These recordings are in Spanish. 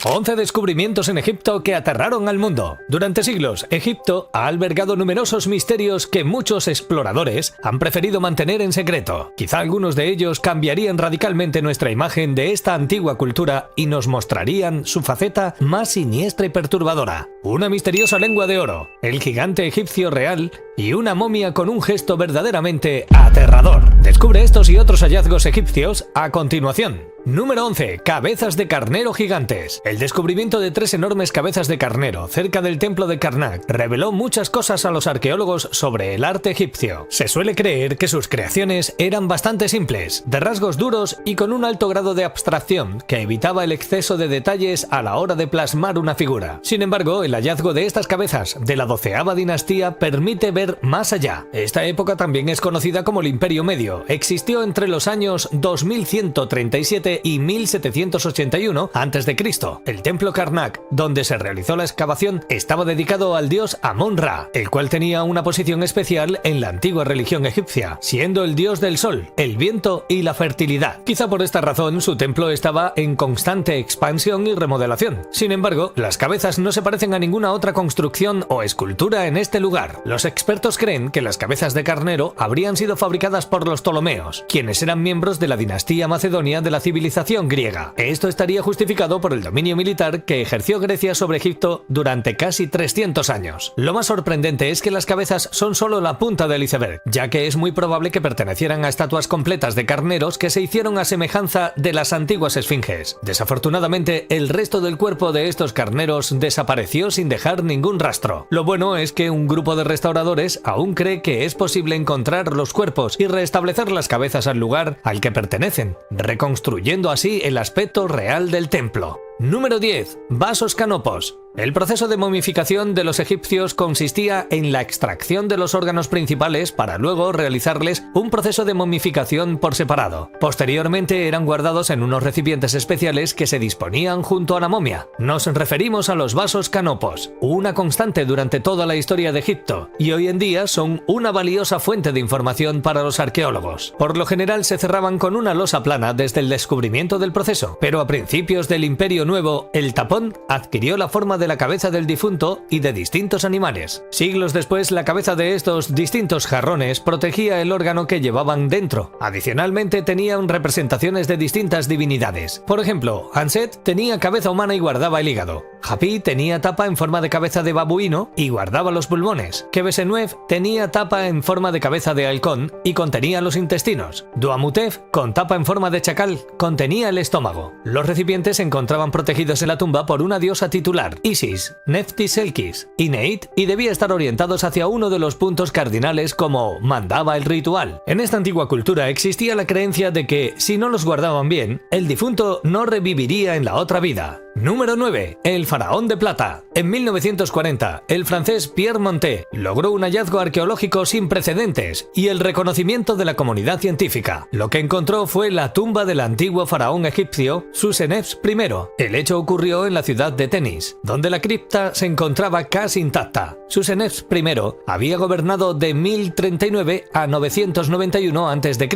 11 descubrimientos en Egipto que aterraron al mundo. Durante siglos, Egipto ha albergado numerosos misterios que muchos exploradores han preferido mantener en secreto. Quizá algunos de ellos cambiarían radicalmente nuestra imagen de esta antigua cultura y nos mostrarían su faceta más siniestra y perturbadora. Una misteriosa lengua de oro, el gigante egipcio real y una momia con un gesto verdaderamente aterrador. Descubre estos y otros hallazgos egipcios a continuación. Número 11. Cabezas de carnero gigantes. El descubrimiento de 3 enormes cabezas de carnero cerca del templo de Karnak reveló muchas cosas a los arqueólogos sobre el arte egipcio. Se suele creer que sus creaciones eran bastante simples, de rasgos duros y con un alto grado de abstracción que evitaba el exceso de detalles a la hora de plasmar una figura. Sin embargo, el hallazgo de estas cabezas de la 12ª dinastía permite ver más allá. Esta época también es conocida como el Imperio Medio. Existió entre los años 2137 y 1781 a.C. El templo Karnak, donde se realizó la excavación, estaba dedicado al dios Amón-Ra, el cual tenía una posición especial en la antigua religión egipcia, siendo el dios del sol, el viento y la fertilidad. Quizá por esta razón su templo estaba en constante expansión y remodelación. Sin embargo, las cabezas no se parecen a ninguna otra construcción o escultura en este lugar. Los expertos creen que las cabezas de carnero habrían sido fabricadas por los Ptolomeos, quienes eran miembros de la dinastía macedonia de la civilización griega. Esto estaría justificado por el dominio militar que ejerció Grecia sobre Egipto durante casi 300 años. Lo más sorprendente es que las cabezas son solo la punta del iceberg, ya que es muy probable que pertenecieran a estatuas completas de carneros que se hicieron a semejanza de las antiguas esfinges. Desafortunadamente, el resto del cuerpo de estos carneros desapareció sin dejar ningún rastro. Lo bueno es que un grupo de restauradores aún cree que es posible encontrar los cuerpos y restablecer las cabezas al lugar al que pertenecen, reconstruyendo así el aspecto real del templo. Número 10. Vasos canopos. El proceso de momificación de los egipcios consistía en la extracción de los órganos principales para luego realizarles un proceso de momificación por separado. Posteriormente eran guardados en unos recipientes especiales que se disponían junto a la momia. Nos referimos a los vasos canopos, una constante durante toda la historia de Egipto, y hoy en día son una valiosa fuente de información para los arqueólogos. Por lo general se cerraban con una losa plana desde el descubrimiento del proceso, pero a principios del Imperio Nuevo, el tapón adquirió la forma de la cabeza del difunto y de distintos animales. Siglos después, la cabeza de estos distintos jarrones protegía el órgano que llevaban dentro. Adicionalmente, tenían representaciones de distintas divinidades. Por ejemplo, Anset tenía cabeza humana y guardaba el hígado. Hapi tenía tapa en forma de cabeza de babuino y guardaba los pulmones. Quebesenuef tenía tapa en forma de cabeza de halcón y contenía los intestinos. Duamutef, con tapa en forma de chacal, contenía el estómago. Los recipientes se encontraban protegidos en la tumba por una diosa titular, Isis, Nephti-Selkis y Neit, y debía estar orientados hacia uno de los puntos cardinales como mandaba el ritual. En esta antigua cultura existía la creencia de que, si no los guardaban bien, el difunto no reviviría en la otra vida. Número 9. El faraón de plata. En 1940, el francés Pierre Montet logró un hallazgo arqueológico sin precedentes y el reconocimiento de la comunidad científica. Lo que encontró fue la tumba del antiguo faraón egipcio Suseneps I. El hecho ocurrió en la ciudad de Tenis, donde la cripta se encontraba casi intacta. Suseneps I había gobernado de 1039 a 991 a.C.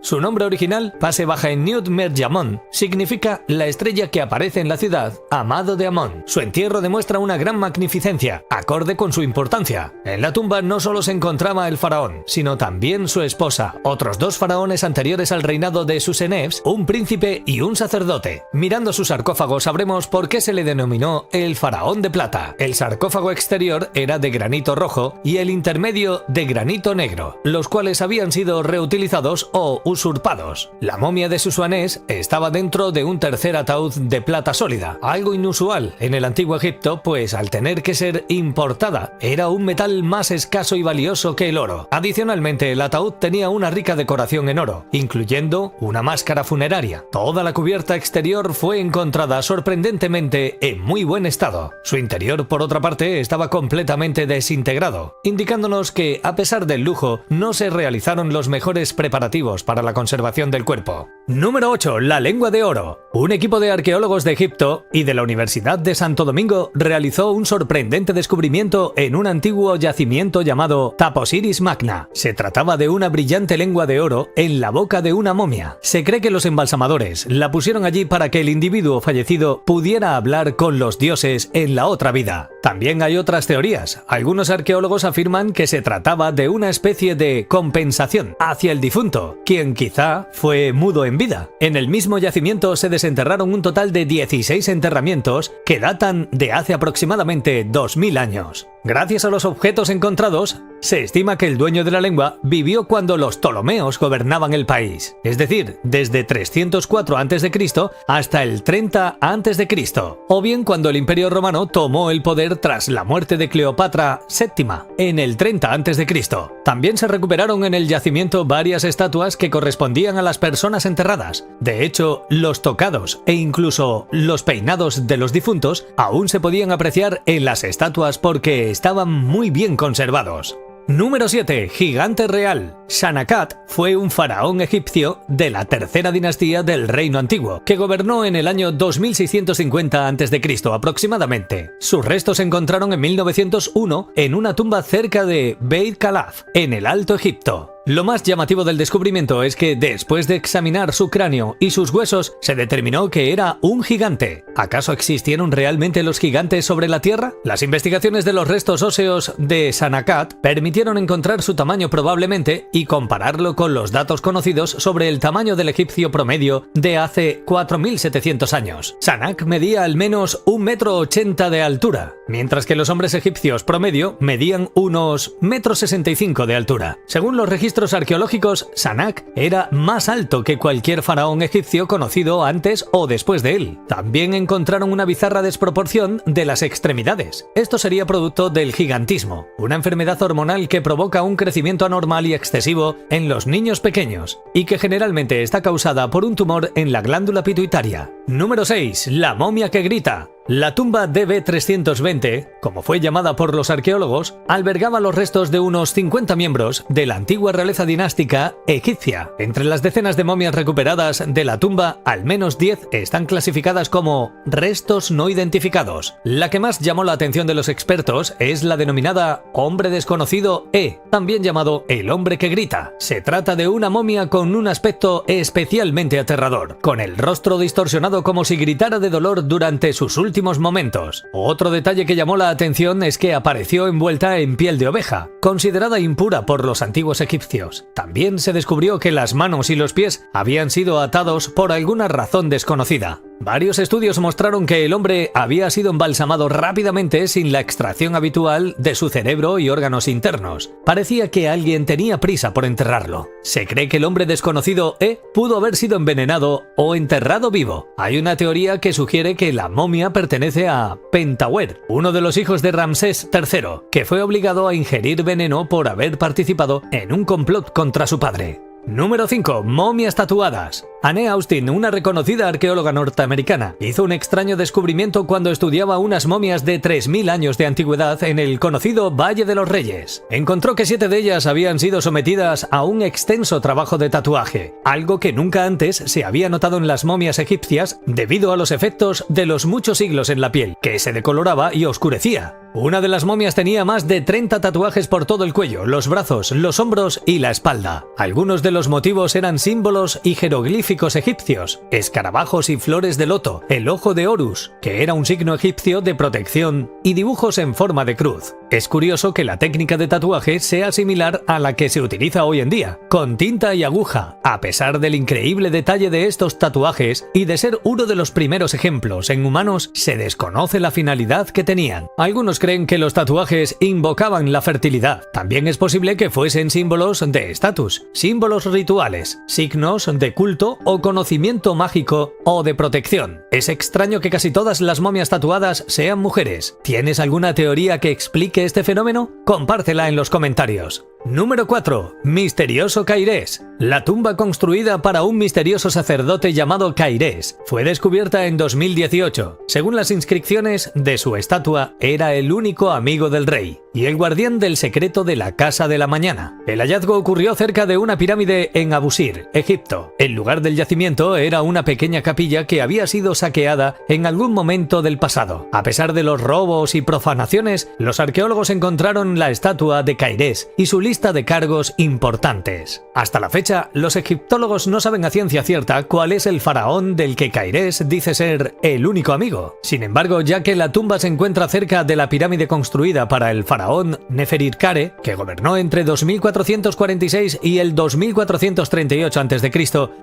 Su nombre original, Pasebaja-Nut Merjamon, significa la estrella que aparece en la ciudad, amado de Amón. Su entierro demuestra una gran magnificencia, acorde con su importancia. En la tumba no solo se encontraba el faraón, sino también su esposa, otros 2 faraones anteriores al reinado de Suseneps, un príncipe y un sacerdote. Mirando su sarcófago sabremos por qué se le denominó el faraón de plata. El sarcófago exterior era de granito rojo y el intermedio de granito negro, los cuales habían sido reutilizados o usurpados. La momia de Susuanés estaba dentro de un tercer ataúd de plata sólida, algo inusual en el antiguo Egipto, pues al tener que ser importada, era un metal más escaso y valioso que el oro. Adicionalmente, el ataúd tenía una rica decoración en oro, incluyendo una máscara funeraria. Toda la cubierta exterior fue encontrada sorprendentemente en muy buen estado. Su interior, por otra parte, estaba completamente desintegrado, indicándonos que, a pesar del lujo, no se realizaron los mejores preparativos para la conservación del cuerpo. Número 8. La lengua de oro. Un equipo de arqueólogos de Egipto y de la Universidad de Santo Domingo realizó un sorprendente descubrimiento en un antiguo yacimiento llamado Taposiris Magna. Se trataba de una brillante lengua de oro en la boca de una momia. Se cree que los embalsamadores la pusieron allí para que el individuo fallecido pudiera hablar con los dioses en la otra vida. También hay otras teorías. Algunos arqueólogos afirman que se trataba de una especie de compensación hacia el difunto, quien quizá fue mudo en vida. En el mismo yacimiento se desenterraron un total de 16 enterramientos que datan de hace aproximadamente 2000 años. Gracias a los objetos encontrados, se estima que el dueño de la lengua vivió cuando los Ptolomeos gobernaban el país, es decir, desde 304 a.C. hasta el 30 a.C., o bien cuando el Imperio Romano tomó el poder tras la muerte de Cleopatra VII en el 30 a.C. También se recuperaron en el yacimiento varias estatuas que correspondían a las personas enterradas. De hecho, los tocados e incluso los peinados de los difuntos aún se podían apreciar en las estatuas porque estaban muy bien conservados. Número 7. Gigante real. Sanakat fue un faraón egipcio de la tercera dinastía del Reino Antiguo, que gobernó en el año 2650 a.C. aproximadamente. Sus restos se encontraron en 1901 en una tumba cerca de Beit Khalaf, en el Alto Egipto. Lo más llamativo del descubrimiento es que después de examinar su cráneo y sus huesos, se determinó que era un gigante. ¿Acaso existieron realmente los gigantes sobre la Tierra? Las investigaciones de los restos óseos de Sanakat permitieron encontrar su tamaño probablemente y compararlo con los datos conocidos sobre el tamaño del egipcio promedio de hace 4700 años. Sanak medía al menos 1,80 m de altura, mientras que los hombres egipcios promedio medían unos 1,65 m de altura. Según los registros arqueológicos, Sanak era más alto que cualquier faraón egipcio conocido antes o después de él. También encontraron una bizarra desproporción de las extremidades. Esto sería producto del gigantismo, una enfermedad hormonal que provoca un crecimiento anormal y excesivo en los niños pequeños y que generalmente está causada por un tumor en la glándula pituitaria. Número 6. La momia que grita. La tumba DB320, como fue llamada por los arqueólogos, albergaba los restos de unos 50 miembros de la antigua realeza dinástica egipcia. Entre las decenas de momias recuperadas de la tumba, al menos 10 están clasificadas como restos no identificados. La que más llamó la atención de los expertos es la denominada hombre desconocido E, también llamado el hombre que grita. Se trata de una momia con un aspecto especialmente aterrador, con el rostro distorsionado como si gritara de dolor durante sus últimos momentos. Otro detalle que llamó la atención es que apareció envuelta en piel de oveja, considerada impura por los antiguos egipcios. También se descubrió que las manos y los pies habían sido atados por alguna razón desconocida. Varios estudios mostraron que el hombre había sido embalsamado rápidamente sin la extracción habitual de su cerebro y órganos internos. Parecía que alguien tenía prisa por enterrarlo. Se cree que el hombre desconocido E pudo haber sido envenenado o enterrado vivo. Hay una teoría que sugiere que la momia pertenece a Pentawer, uno de los hijos de Ramsés III, que fue obligado a ingerir veneno por haber participado en un complot contra su padre. Número 5. Momias tatuadas. Anne Austin, una reconocida arqueóloga norteamericana, hizo un extraño descubrimiento cuando estudiaba unas momias de 3000 años de antigüedad en el conocido Valle de los Reyes. Encontró que 7 de ellas habían sido sometidas a un extenso trabajo de tatuaje, algo que nunca antes se había notado en las momias egipcias debido a los efectos de los muchos siglos en la piel, que se decoloraba y oscurecía. Una de las momias tenía más de 30 tatuajes por todo el cuello, los brazos, los hombros y la espalda. Algunos de los motivos eran símbolos y jeroglíficos egipcios, escarabajos y flores de loto, el ojo de Horus, que era un signo egipcio de protección, y dibujos en forma de cruz. Es curioso que la técnica de tatuaje sea similar a la que se utiliza hoy en día, con tinta y aguja. A pesar del increíble detalle de estos tatuajes y de ser uno de los primeros ejemplos en humanos, se desconoce la finalidad que tenían. Algunos creen que los tatuajes invocaban la fertilidad. También es posible que fuesen símbolos de estatus, símbolos rituales, signos de culto o conocimiento mágico o de protección. Es extraño que casi todas las momias tatuadas sean mujeres. ¿Tienes alguna teoría que explique este fenómeno? Compártela en los comentarios. Número 4. Misterioso Cairés. La tumba construida para un misterioso sacerdote llamado Cairés fue descubierta en 2018. Según las inscripciones de su estatua, era el único amigo del rey y el guardián del secreto de la Casa de la Mañana. El hallazgo ocurrió cerca de una pirámide en Abusir, Egipto. El lugar del yacimiento era una pequeña capilla que había sido saqueada en algún momento del pasado. A pesar de los robos y profanaciones, los arqueólogos encontraron la estatua de Cairés y su lista de cargos importantes. Hasta la fecha, los egiptólogos no saben a ciencia cierta cuál es el faraón del que Cairés dice ser el único amigo. Sin embargo, ya que la tumba se encuentra cerca de la pirámide construida para el faraón Neferirkare, que gobernó entre 2446 y el 2438 a.C.,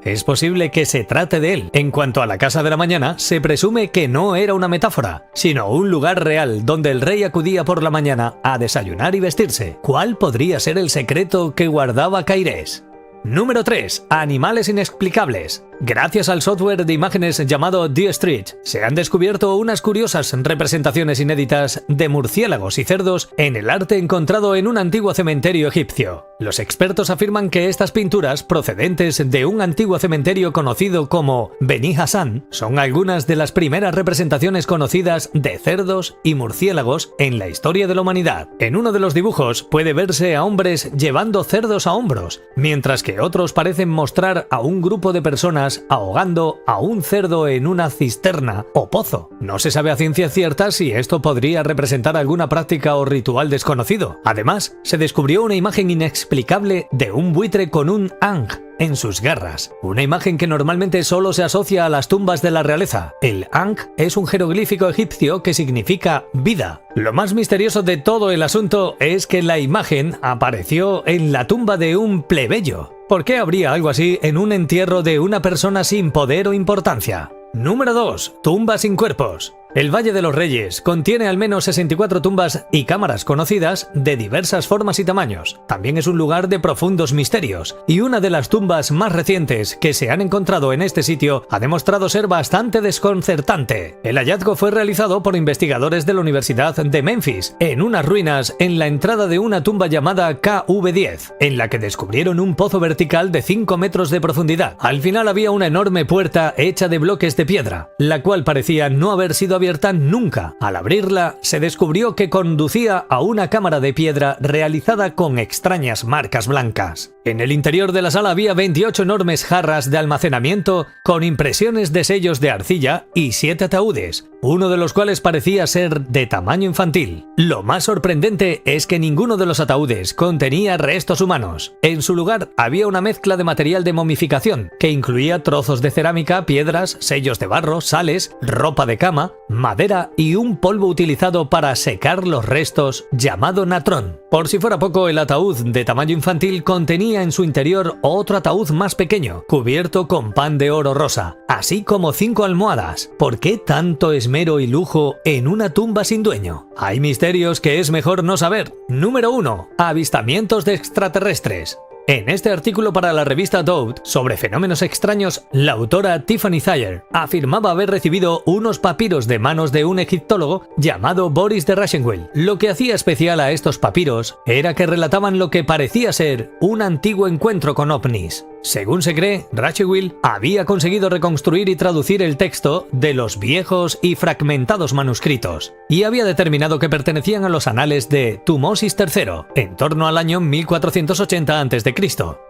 es posible que se trate de él. En cuanto a la Casa de la Mañana, se presume que no era una metáfora, sino un lugar real donde el rey acudía por la mañana a desayunar y vestirse. ¿Cuál podría ser el secreto que guardaba Cairés? Número 3. Animales inexplicables. Gracias al software de imágenes llamado D-Street, se han descubierto unas curiosas representaciones inéditas de murciélagos y cerdos en el arte encontrado en un antiguo cementerio egipcio. Los expertos afirman que estas pinturas, procedentes de un antiguo cementerio conocido como Beni Hassan, son algunas de las primeras representaciones conocidas de cerdos y murciélagos en la historia de la humanidad. En uno de los dibujos puede verse a hombres llevando cerdos a hombros, mientras que otros parecen mostrar a un grupo de personas ahogando a un cerdo en una cisterna o pozo. No se sabe a ciencia cierta si esto podría representar alguna práctica o ritual desconocido. Además, se descubrió una imagen inexplicable de un buitre con un ankh en sus garras, una imagen que normalmente solo se asocia a las tumbas de la realeza. El ankh es un jeroglífico egipcio que significa vida. Lo más misterioso de todo el asunto es que la imagen apareció en la tumba de un plebeyo. ¿Por qué habría algo así en un entierro de una persona sin poder o importancia? Número 2. Tumbas sin cuerpos. El Valle de los Reyes contiene al menos 64 tumbas y cámaras conocidas de diversas formas y tamaños. También es un lugar de profundos misterios, y una de las tumbas más recientes que se han encontrado en este sitio ha demostrado ser bastante desconcertante. El hallazgo fue realizado por investigadores de la Universidad de Memphis, en unas ruinas en la entrada de una tumba llamada KV10, en la que descubrieron un pozo vertical de 5 metros de profundidad. Al final había una enorme puerta hecha de bloques de piedra, la cual parecía no haber sido abierta nunca. Al abrirla, se descubrió que conducía a una cámara de piedra realizada con extrañas marcas blancas. En el interior de la sala había 28 enormes jarras de almacenamiento con impresiones de sellos de arcilla y 7 ataúdes, uno de los cuales parecía ser de tamaño infantil. Lo más sorprendente es que ninguno de los ataúdes contenía restos humanos. En su lugar había una mezcla de material de momificación que incluía trozos de cerámica, piedras, sellos de barro, sales, ropa de cama, madera y un polvo utilizado para secar los restos llamado natrón. Por si fuera poco, el ataúd de tamaño infantil contenía en su interior otro ataúd más pequeño, cubierto con pan de oro rosa, así como 5 almohadas. ¿Por qué tanto esmero y lujo en una tumba sin dueño? Hay misterios que es mejor no saber. Número 1. Avistamientos de extraterrestres. En este artículo para la revista Doubt sobre fenómenos extraños, la autora Tiffany Thayer afirmaba haber recibido unos papiros de manos de un egiptólogo llamado Boris de Raschenweill. Lo que hacía especial a estos papiros era que relataban lo que parecía ser un antiguo encuentro con ovnis. Según se cree, Raschenweill había conseguido reconstruir y traducir el texto de los viejos y fragmentados manuscritos, y había determinado que pertenecían a los anales de Tumosis III, en torno al año 1480 a.C.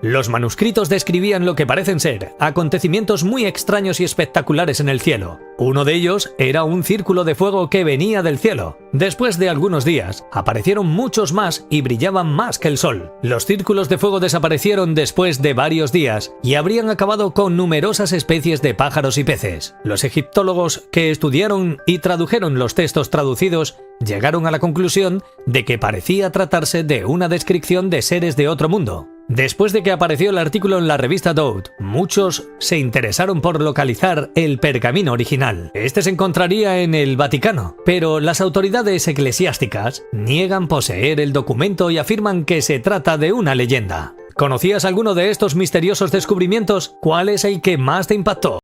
Los manuscritos describían lo que parecen ser acontecimientos muy extraños y espectaculares en el cielo. Uno de ellos era un círculo de fuego que venía del cielo. Después de algunos días, aparecieron muchos más y brillaban más que el sol. Los círculos de fuego desaparecieron después de varios días y habrían acabado con numerosas especies de pájaros y peces. Los egiptólogos que estudiaron y tradujeron los textos traducidos llegaron a la conclusión de que parecía tratarse de una descripción de seres de otro mundo. Después de que apareció el artículo en la revista Doubt, muchos se interesaron por localizar el pergamino original. Este se encontraría en el Vaticano, pero las autoridades eclesiásticas niegan poseer el documento y afirman que se trata de una leyenda. ¿Conocías alguno de estos misteriosos descubrimientos? ¿Cuál es el que más te impactó?